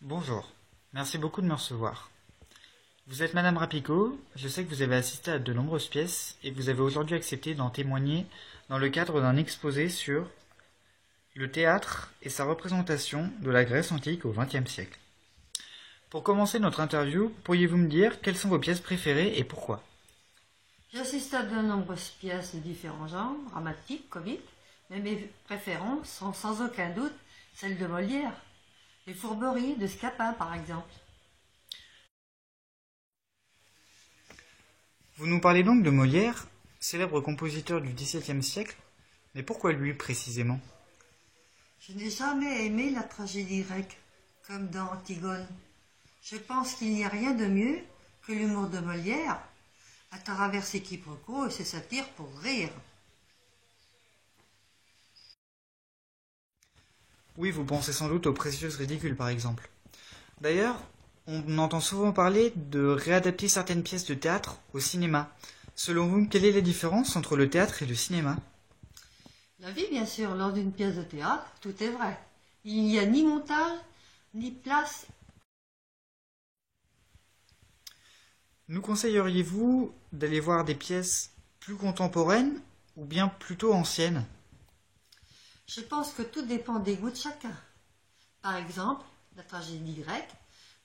Bonjour, merci beaucoup de me recevoir. Vous êtes Madame Rapicot, je sais que vous avez assisté à de nombreuses pièces et vous avez aujourd'hui accepté d'en témoigner dans le cadre d'un exposé sur le théâtre et sa représentation de la Grèce antique au XXe siècle. Pour commencer notre interview, pourriez-vous me dire quelles sont vos pièces préférées et pourquoi? J'assiste à de nombreuses pièces de différents genres, dramatiques, comiques, mais mes préférences sont sans aucun doute celles de Molière. Les Fourberies de Scapin, par exemple. Vous nous parlez donc de Molière, célèbre compositeur du XVIIe siècle, mais pourquoi lui précisément? Je n'ai jamais aimé la tragédie grecque, comme dans Antigone. Je pense qu'il n'y a rien de mieux que l'humour de Molière, à travers ses quiproquos et ses satires pour rire. Oui, vous pensez sans doute aux Précieuses ridicules par exemple. D'ailleurs, on entend souvent parler de réadapter certaines pièces de théâtre au cinéma. Selon vous, quelle est la différence entre le théâtre et le cinéma? La vie, bien sûr, lors d'une pièce de théâtre, tout est vrai. Il n'y a ni montage, ni place. Nous conseilleriez-vous d'aller voir des pièces plus contemporaines ou bien plutôt anciennes? Je pense que tout dépend des goûts de chacun. Par exemple, la tragédie grecque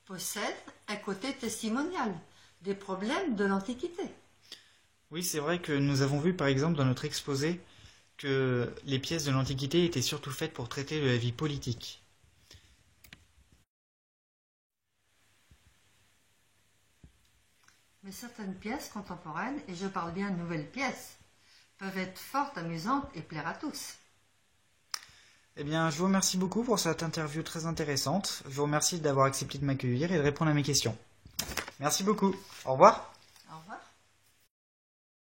possède un côté testimonial des problèmes de l'Antiquité. Oui, c'est vrai que nous avons vu par exemple dans notre exposé que les pièces de l'Antiquité étaient surtout faites pour traiter de la vie politique. Mais certaines pièces contemporaines, et je parle bien de nouvelles pièces, peuvent être fort amusantes et plaire à tous. Eh bien, je vous remercie beaucoup pour cette interview très intéressante. Je vous remercie d'avoir accepté de m'accueillir et de répondre à mes questions. Merci beaucoup. Au revoir.